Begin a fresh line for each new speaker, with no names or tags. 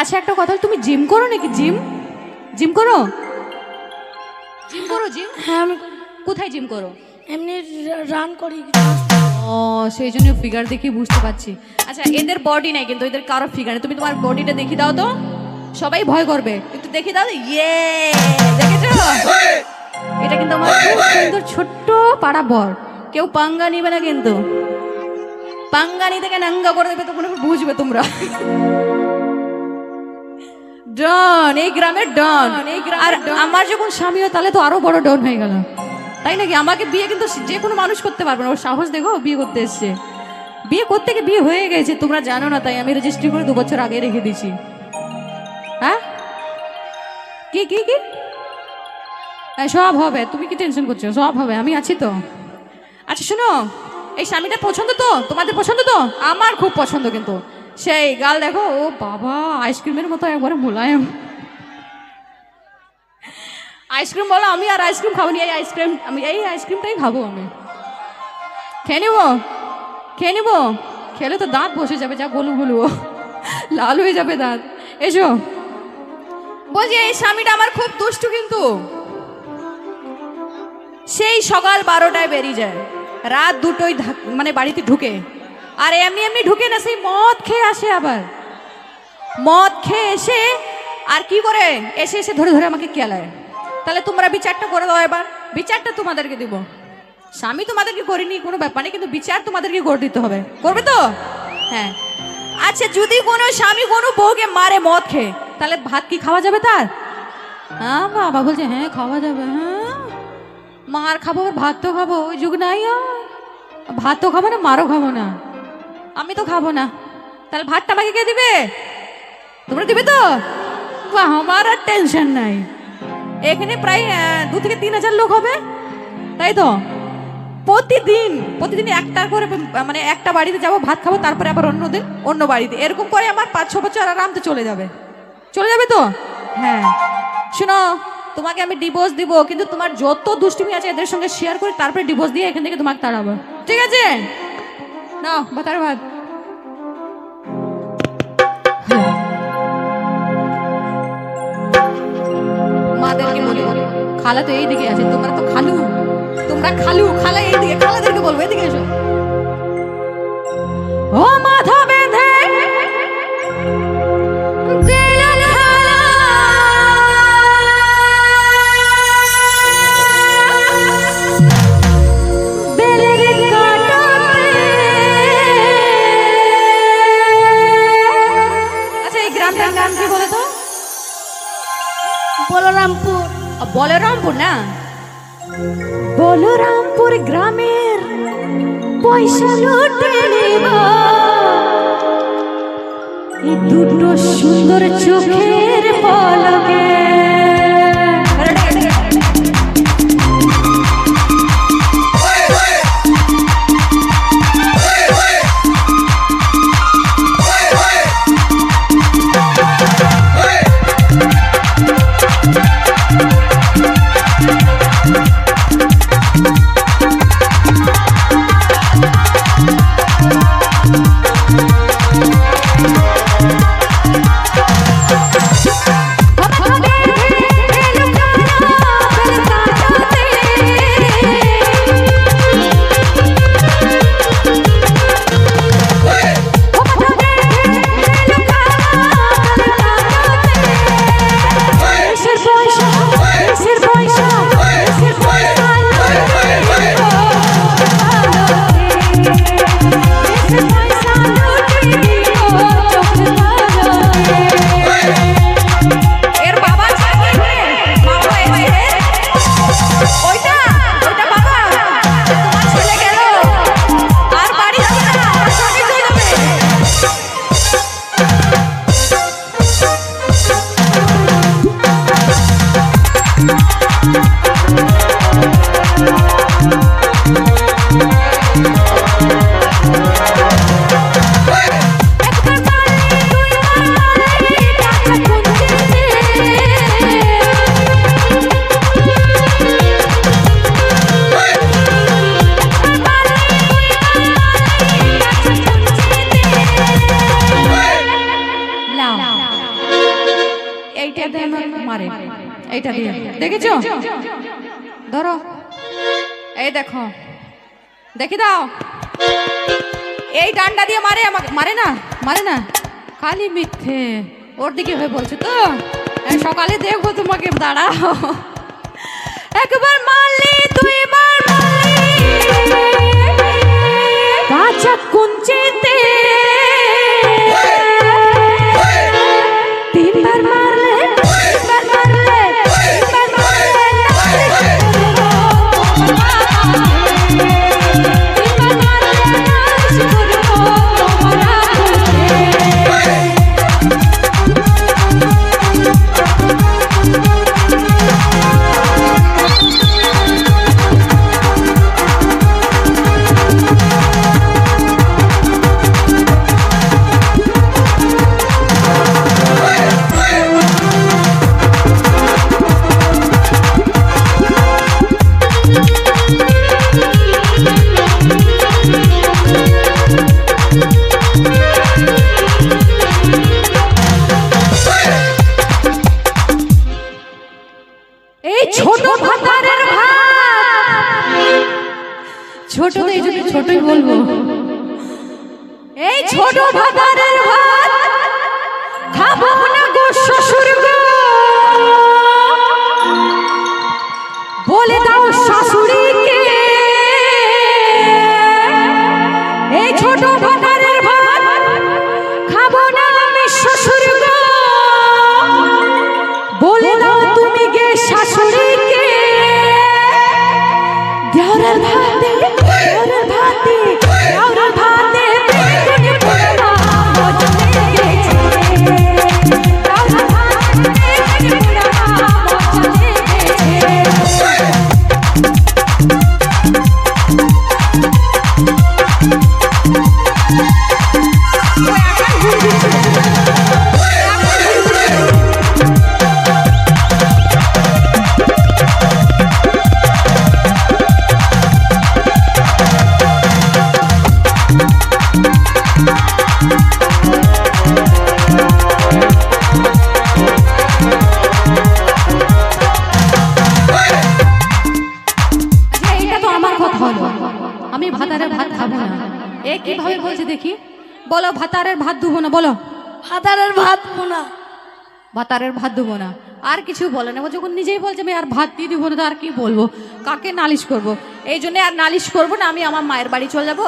আচ্ছা একটা কথা, তুমি জিম করো নাকি? জিম জিম করো? জিম করো? জিম?
হ্যাঁ আমি
কোথায় জিম করো?
এমনি রান করি।
ও সেই জন্য ফিগার দেখে বুঝতে পারছি। আচ্ছা এদের বডি নাই কিন্তু, এদের কারো ফিগার নেই। তুমি তোমার বডিটা দেখিয়ে দাও তো, সবাই ভয় করবে। একটু দেখিয়ে দাও। ইয়ে, দেখেছো? এটা কিন্তু আমার খুব সুন্দর ছোট্ট পাড়া বর। কেউ পাঙ্গা নিবে না কিন্তু, পাঙ্গা নিতে কেন নাঙ্গা করে দেবে তখন বুঝবে তোমরা। ডন, এই গ্রামের ডন। আর আমার যখন স্বামী হয় তাহলে তো আরো বড় ডন হয়ে গেল, তাই নাকি? আমাকে বিয়ে কিন্তু যে কোনো মানুষ করতে পারবে না। ওর সাহস দেখো, বিয়ে করতে এসছে। বিয়ে করতে গিয়ে বিয়ে হয়ে গেছে, তোমরা জানো না, তাই আমি রেজিস্ট্রি করে 2 বছর আগে রেখে দিয়েছি। হ্যাঁ কি কি কি? সব হবে, তুমি কি টেনশন করছো? সব হবে, আমি আছি তো। আচ্ছা শোনো, এই স্বামীটা পছন্দ তো তোমাদের? পছন্দ তো? আমার খুব পছন্দ কিন্তু। সেই গাল দেখো, ও বাবা, আইসক্রিমের মতো একবারে মোলায়েম। আইসক্রিম বলো, আমি আর আইসক্রিম খাবো নি। এই আইসক্রিম, আমি এই আইসক্রিমটাই খাবো। আমি খেয়ে নিবো, খেয়ে নিবো। খেলে তো দাঁত বসে যাবে, যা বলু বলবো, লাল হয়ে যাবে দাঁত। এসো। বলছি এই স্বামীটা আমার খুব দুষ্টু কিন্তু। সেই সকাল 12টায় বেরিয়ে যায়, রাত 2টোয় মানে বাড়িতে ঢুকে। আর এমনি এমনি ঢুকে না, সেই মদ খেয়ে আসে। আবার মদ খেয়ে এসে আর কি করে, এসে এসে ধরে ধরে আমাকে কেলায়। তাহলে তোমরা বিচারটা করে দাও এবার। বিচারটা তোমাদেরকে দিব। স্বামী তোমাদেরকে করিনি, কোনো ব্যাপার নেই, কিন্তু বিচার তোমাদেরকে করে দিতে হবে। করবে তো? হ্যাঁ। আচ্ছা যদি কোনো স্বামী কোনো বউকে মারে মদ খেয়ে, তাহলে ভাত কি খাওয়া যাবে তার? হ্যাঁ বাবা বলছে, হ্যাঁ খাওয়া যাবে। হ্যাঁ, মার খাবো আর ভাত তো খাবো, ওই যুগ নাই। ভাত তো খাবো না, মারও খাবো না, আমি তো খাবো না। তাহলে ভাতটা আমাকে কে দিবে? তোমরা দিবে তো? বাহ, আমার আর টেনশন নাই। এখানে প্রায় 2 থেকে 3 হাজার লোক হবে, তাই তো? প্রতিদিন প্রতিদিন একটা করে, মানে একটা বাড়িতে যাবো, ভাত খাবো, তারপরে আবার অন্য দিন অন্য বাড়িতে। এরকম করে আমার 5-6 বছর আরামতে চলে যাবে। চলে যাবে তো? হ্যাঁ। শোনো, তোমাকে আমি ডিভোর্স দিব, কিন্তু তোমার যত দুষ্টুমি আছে এদের সঙ্গে শেয়ার করে তারপরে ডিভোর্স দিয়ে এখান থেকে তোমাকে তাড়াবো, ঠিক আছে? নাও ভাতার ভাত। মাদেরকে বলি, খালা তো এইদিকে আছে, তোমরা তো খালু, তোমরা খালু, খালা এইদিকে, খালাদেরকে বলবো এদিকে এসো। ও মাথা বেঁধে
বলরামপুর।
বলরামপুর না? বলরামপুর গ্রামের পয়সা লুটে নেব এই 2টো সুন্দর চোখের পলকে। এইটা দিয়ে আমাকে মারে, এইটা দিয়ে, দেখেছো? ধরো, এই দেখো, দেখি দাও, এই ডান্ডা দিয়ে মারে আমাকে, মারে না, মারে না, খালি মিথ্যে, ওর দিকে হয়ে বলছে তো। সকালে দেখবো তোমাকে, দাঁড়াও। একবার মারলি, দুইবার মারলি, কাঁচা কুঞ্চিতে, তিনবার মারলে, তিনবার মারলে, তিনবার মারলে, তিনবার মারলে নাচ করবো তোমার আকুতে। এই ছোট ভাতারের ভাত, ছোট তো এই জন্য ছোটই বলবো, এই ছোট ভাতারের ভাত খাবো না গো শ্বশুর গো, বলে দাও শাশুড়িকে। এই ছোট ভাতারের ভাত খাবো না আমি শ্বশুর গো, বলে দাও তুমি গে শাশুড়িকে। দেওরের ভাতে, দেওরের ভাতে, দেওরের ভাতে বেগুনি পোড়া মজা লেগেছে, দেওরের ভাতে বেগুনি পোড়া মজা লেগেছে। আমি ভাতারের ভাত খাবো না, এ কিভাবে বলছে দেখি, বলো ভাতারের ভাত দেবো না, বলো
ভাতারের ভাত মোনা,
ভাতারের ভাত দেবো না, আর কিছু বলে না। ও যখন নিজেই বলছে আমি আর ভাত দিয়ে দিব না, তো আর কি বলবো, কাকে নালিশ করব? এই জন্য আর নালিশ করবো না, আমি আমার মায়ের বাড়ি চলে যাবো।